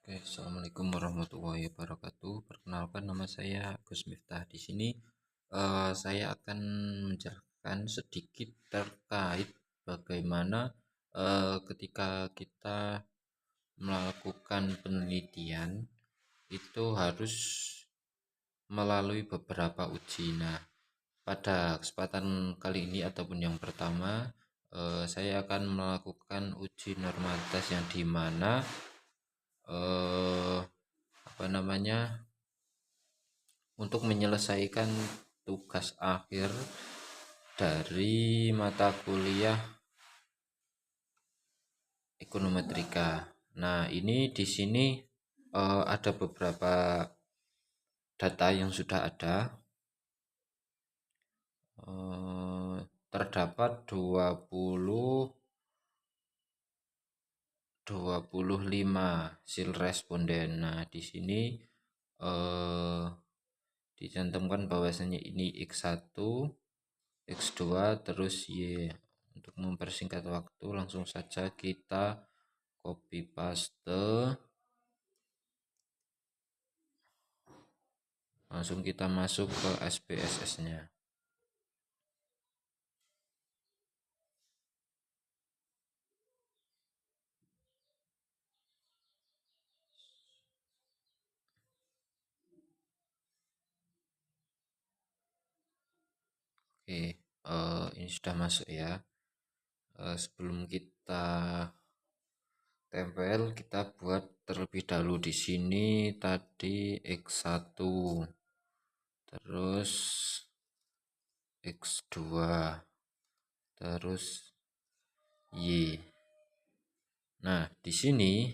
Oke, assalamualaikum warahmatullahi wabarakatuh. Perkenalkan, nama saya Gus Miftah. Di sini saya akan menjelaskan sedikit terkait bagaimana ketika kita melakukan penelitian itu harus melalui beberapa uji. Nah, pada kesempatan kali ini ataupun yang pertama, saya akan melakukan uji normalitas yang dimana eh, apa namanya untuk menyelesaikan tugas akhir dari mata kuliah ekonometrika. Nah, ini di sini ada beberapa data yang sudah ada. Terdapat 25 sil responden. Nah, di sini eh, dicantumkan bahwasanya ini X1, X2 terus Y. Untuk mempersingkat waktu, langsung saja kita copy paste, langsung kita masuk ke SPSS nya. Oke, ini sudah masuk ya. Sebelum kita tempel, kita buat terlebih dahulu. Di sini tadi X1, terus X2, terus Y. Nah, di sini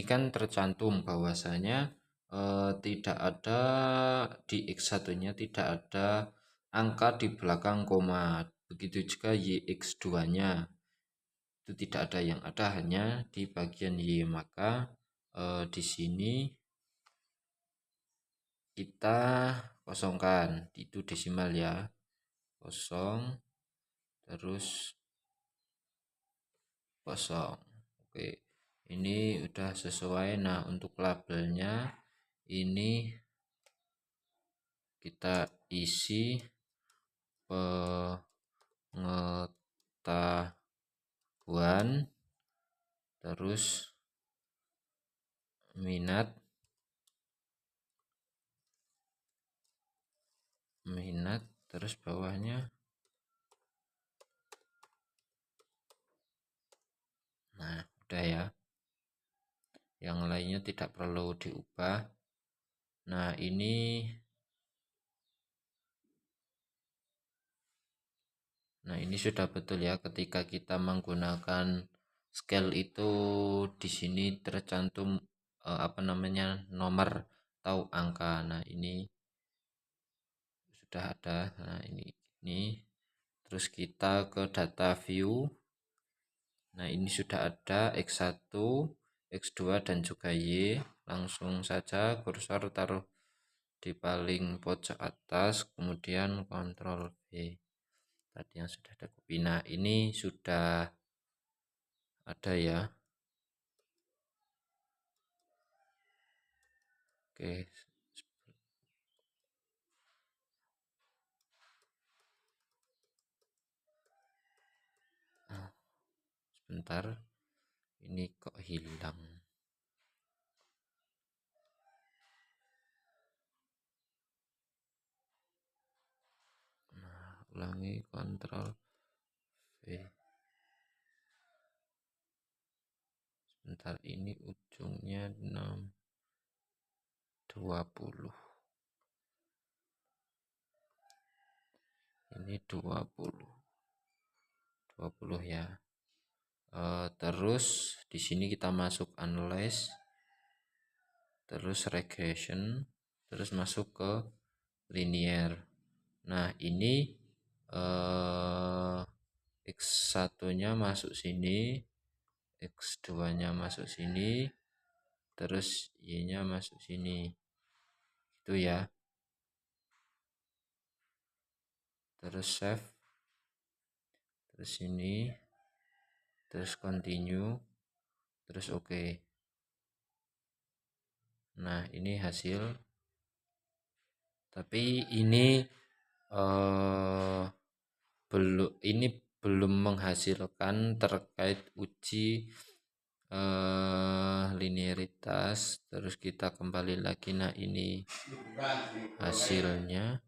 kan tercantum bahwasanya tidak ada di X1-nya, tidak ada angka di belakang koma. Begitu juga YX2-nya. Itu tidak ada, yang ada hanya di bagian Y. Maka di sini kita kosongkan, itu desimal ya. Kosong, terus kosong. Oke, ini udah sesuai. Nah, untuk labelnya ini kita isi pengetahuan, terus minat, terus bawahnya. Nah, udah ya, yang lainnya tidak perlu diubah. Nah, ini sudah betul ya, ketika kita menggunakan scale itu di sini tercantum nomor atau angka. Nah, ini sudah ada. Nah, ini terus kita ke data view. Nah, ini sudah ada X1, X2 dan juga Y. Langsung saja kursor taruh di paling pojok atas, kemudian Ctrl V. Tadi yang sudah ada copy. Nah, ini sudah ada ya. Oke, sebentar, ini kok hilang. Nah, ulangi, Ctrl V. Sebentar, ini ujungnya 20. Ini 20 ya. Terus di sini kita masuk analyze, terus regression, terus masuk ke linear. Nah, ini X1-nya masuk sini, X2-nya masuk sini, terus Y-nya masuk sini. Itu ya. Terus save, terus ini, terus continue, terus oke. Nah, ini hasil, tapi ini belum menghasilkan terkait uji linearitas. Terus kita kembali lagi. Nah, ini hasilnya.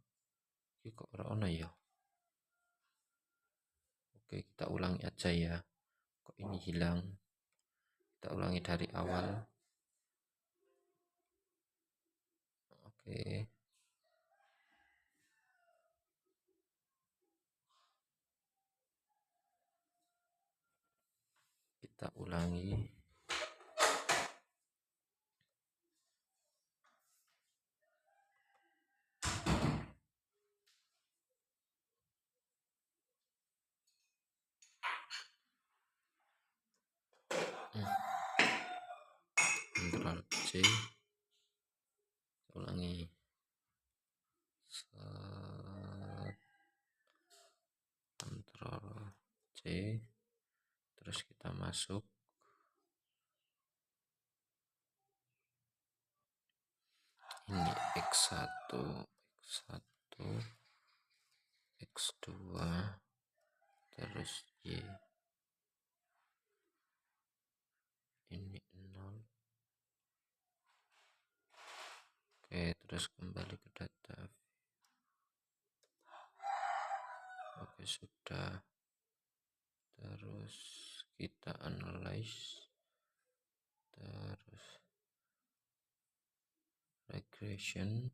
Ini kok ono ya? Oke, kita ulangi aja ya. Kok ini hilang? Kita ulangi dari awal. Oke. Kita ulangi. Ctrl C. Ulangi. Ctrl C. Terus kita masuk. Ini X1, X1, X2, terus Y. Ini 0. Oke, terus kembali ke data. Oke, sudah. Terus kita analyze. Terus regression.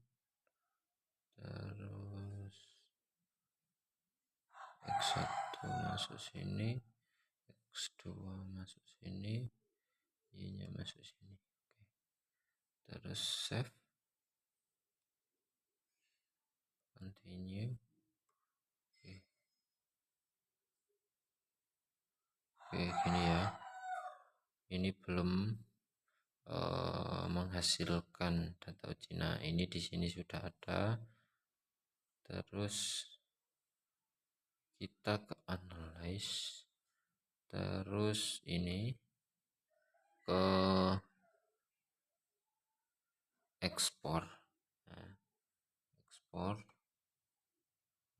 Terus X1 masuk sini, X2 masuk sini, Y-nya masuk sini. Oke. Terus save, continue. Oke, gini ya. Ini belum menghasilkan data uji. Nah, ini di sini sudah ada. Terus kita ke analyze. Terus ini ke ekspor. Nah, ekspor.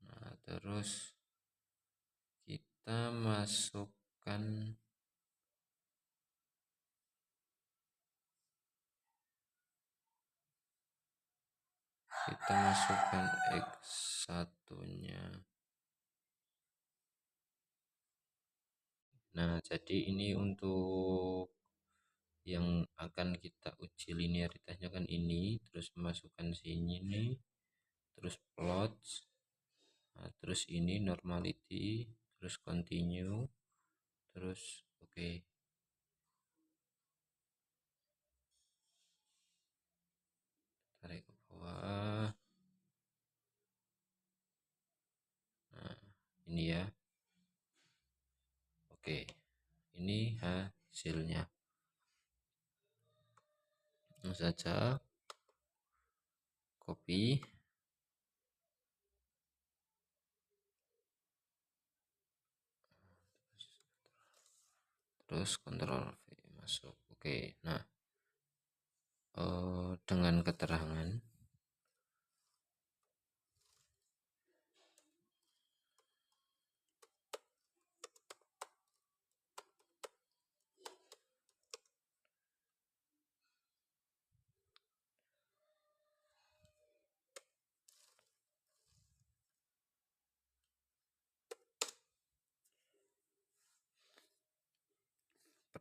Nah, terus kita masukkan X1-nya. Nah, jadi ini untuk yang akan kita uji linearitasnya kan ini, terus masukkan sini nih, terus plot. Nah, terus ini normality, terus continue, terus oke. Tarik ke bawah. Nah, ini ya. Oke, ini hasilnya. Langsung saja copy, terus Ctrl V masuk. Oke, nah dengan keterangan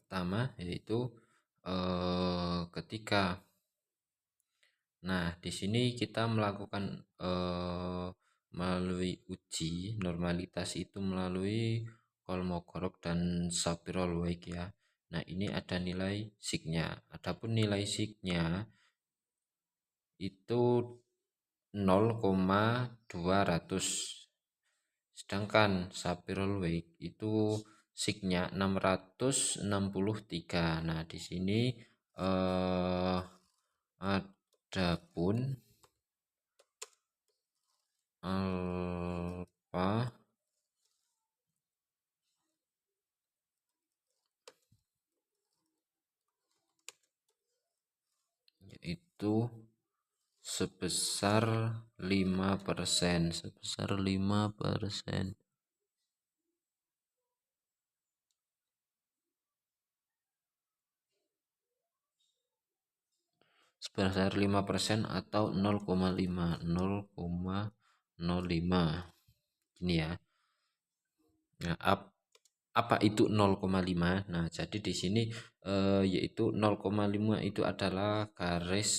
pertama yaitu ketika, nah di sini kita melakukan melalui uji normalitas itu melalui Kolmogorov dan Sapir-Whorf ya. Nah, ini ada nilai signya. Adapun nilai signya itu 0,200. Sedangkan Sapir-Whorf itu signya 663. Nah, di sini adapun alfa yaitu itu sebesar 5%, sebesar 5%. Sebesar 5% atau 0,5, 0,05. Ini ya. Nah, apa itu 0,5? Nah, jadi di sini yaitu 0,5 itu adalah garis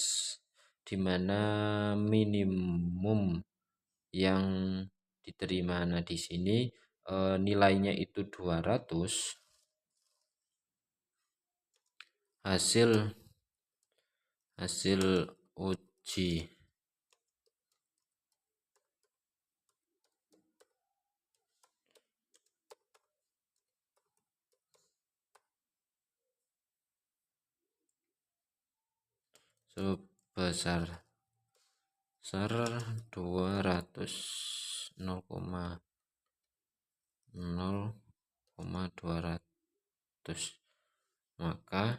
di mana minimum yang diterima. Nah, di sini nilainya itu 200, hasil uji sebesar 200, 0,200, maka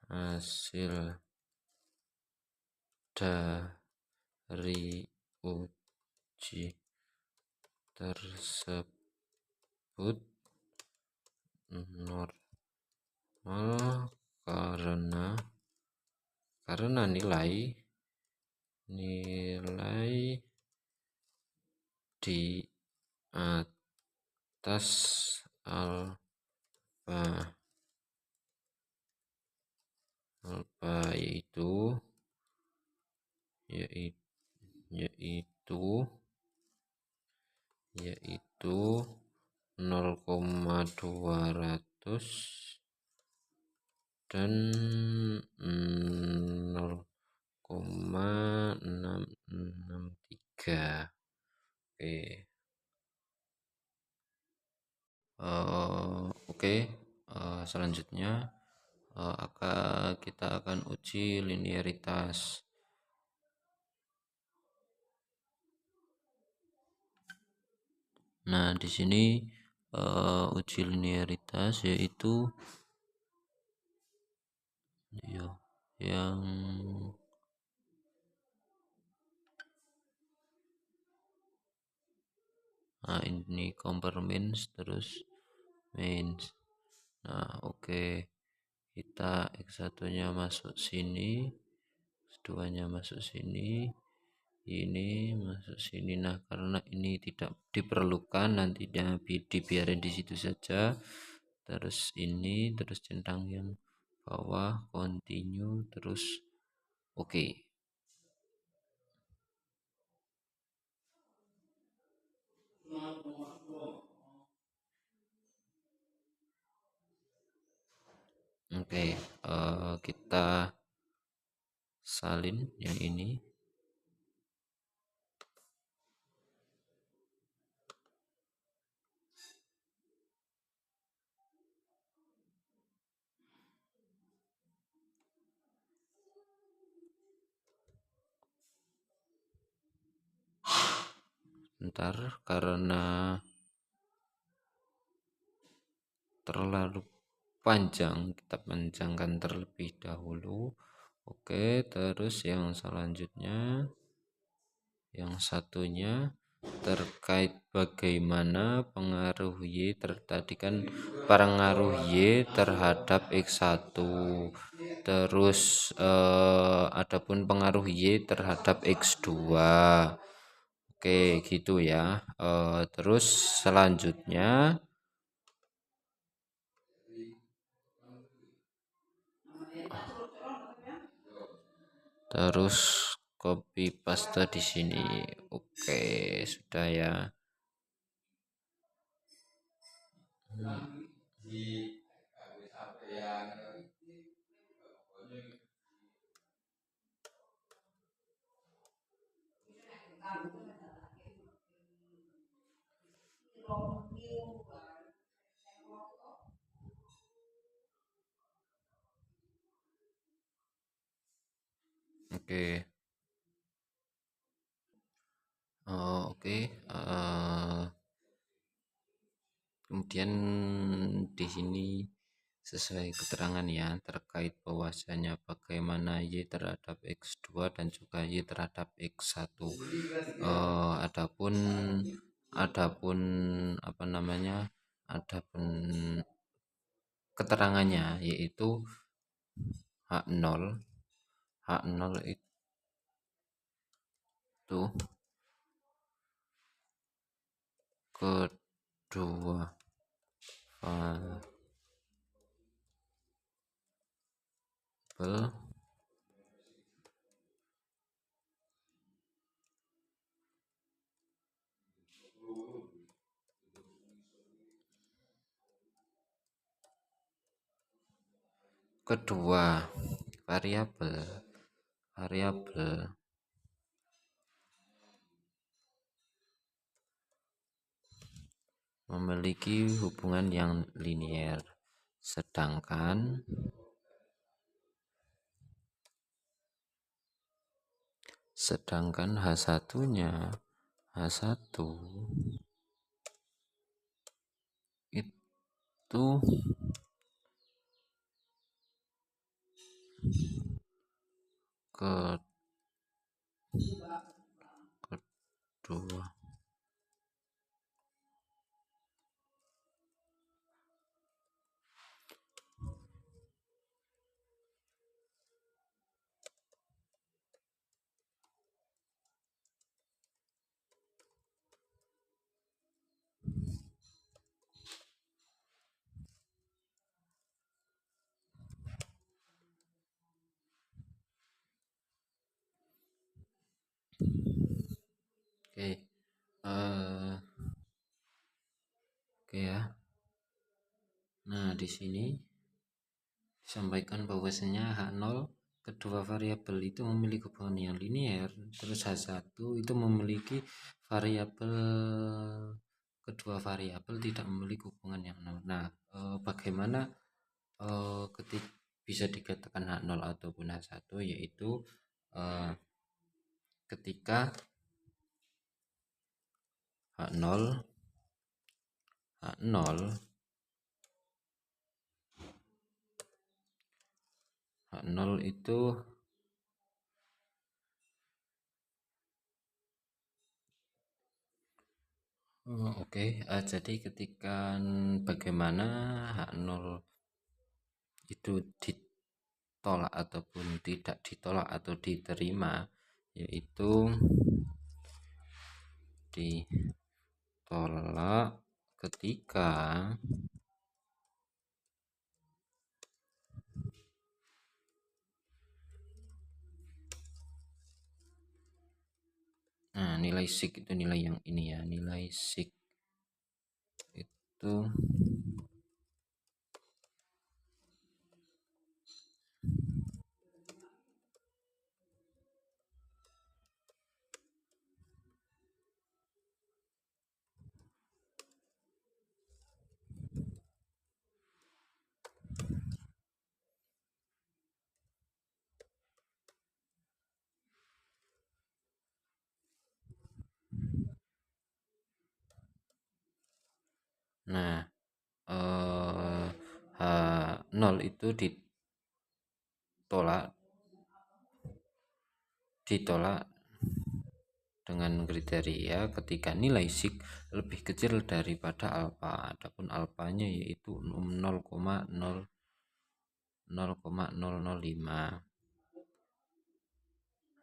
hasil dari uji tersebut normal karena nilai di atas alfa yaitu yaitu 0,200 dan 0,663. Oke. Selanjutnya kita akan uji linearitas. Nah, di sini uji linearitas yaitu yang ini compare means terus means. Nah, oke. Kita X1 nya masuk sini, X2 nya masuk sini, ini masuk sini. Nah, karena ini tidak diperlukan, nantinya dibiarin di situ saja. Terus ini, terus centang yang bawah, continue, terus oke. Oke, kita salin yang ini. Bentar, karena terlalu panjang, kita panjangkan terlebih dahulu. Oke, terus yang selanjutnya, yang satunya terkait bagaimana pengaruh Y tadi kan pengaruh Y terhadap X1, terus adapun pengaruh Y terhadap X2. Oke, gitu ya. Terus selanjutnya terus copy paste di sini. Oke, sudah ya. Oke. Oke, kemudian di sini sesuai keterangan ya terkait bahwasanya bagaimana Y terhadap X2 dan juga Y terhadap X1. Adapun adapun apa namanya? Adapun keterangannya yaitu H0 H0 itu kedua variabel kedua variabel memiliki hubungan yang linier, sedangkan H1-nya H1 itu kedua oke oke ya. Nah, di sini disampaikan bahwasanya H0 kedua variabel itu memiliki hubungan yang linier, terus H1 itu memiliki variabel kedua variabel tidak memiliki hubungan yang linier. Nah, bagaimana bisa dikatakan H0 ataupun H1 yaitu ketika H0 itu oke. Jadi ketika bagaimana H0 itu ditolak ataupun tidak ditolak atau diterima, yaitu ditolak ketika nilai sig itu nilai yang ini ya, nilai sig itu nah H0 itu ditolak dengan kriteria ketika nilai sig lebih kecil daripada alfa. Adapun alfanya yaitu 0,005.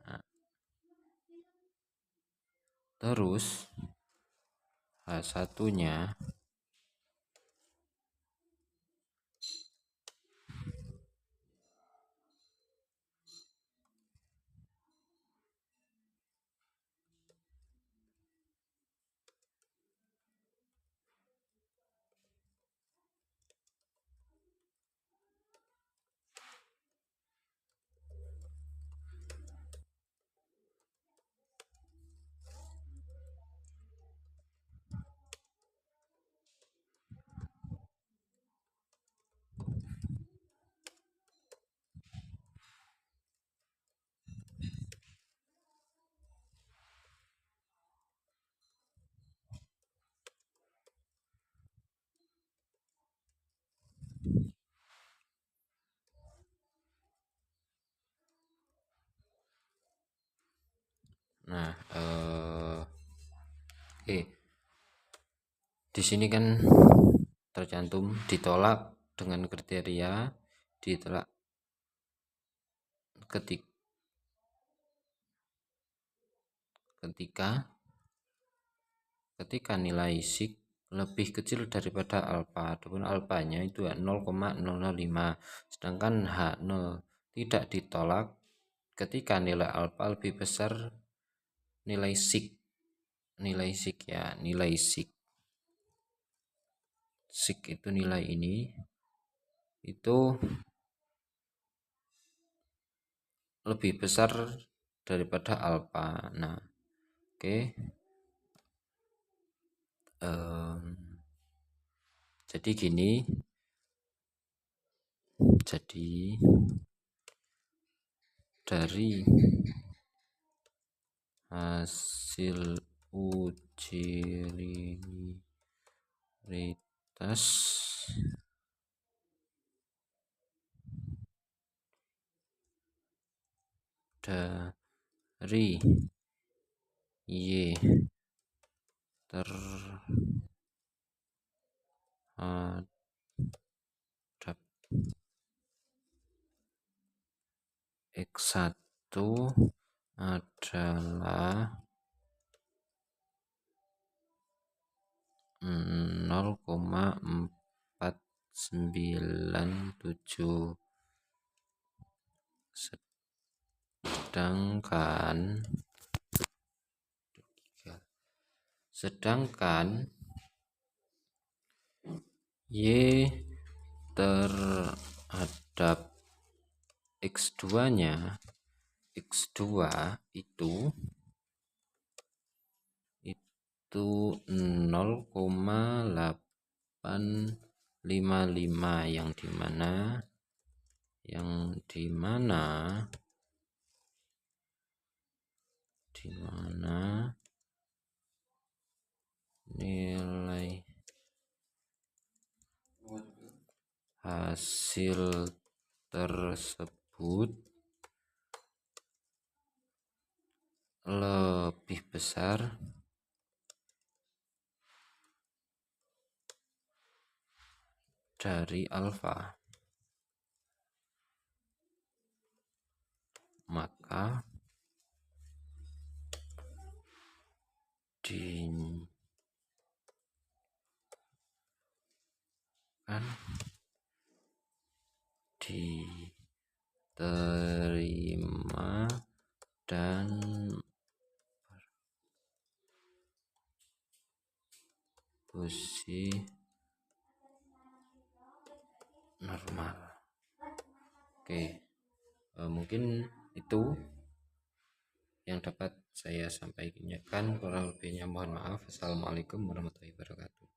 Nah, terus H1-nya Nah, di sini kan tercantum ditolak dengan kriteria ditolak ketika nilai sig lebih kecil daripada alfa, adapun alfanya itu 0,005, sedangkan H0 tidak ditolak ketika nilai alfa lebih besar nilai sig ya, nilai sig itu nilai ini itu lebih besar daripada alfa. Nah, oke. Jadi gini, jadi dari hasil uji linieritas dari Y terhadap X1 adalah 0,497, sedangkan Y terhadap X2-nya, X2 itu 0,855, yang dimana nilai hasil tersebut lebih besar dari alfa, maka diterima dan bereksekusi normal. Oke, mungkin itu yang dapat saya sampaikan. Kurang lebihnya mohon maaf. Assalamualaikum warahmatullahi wabarakatuh.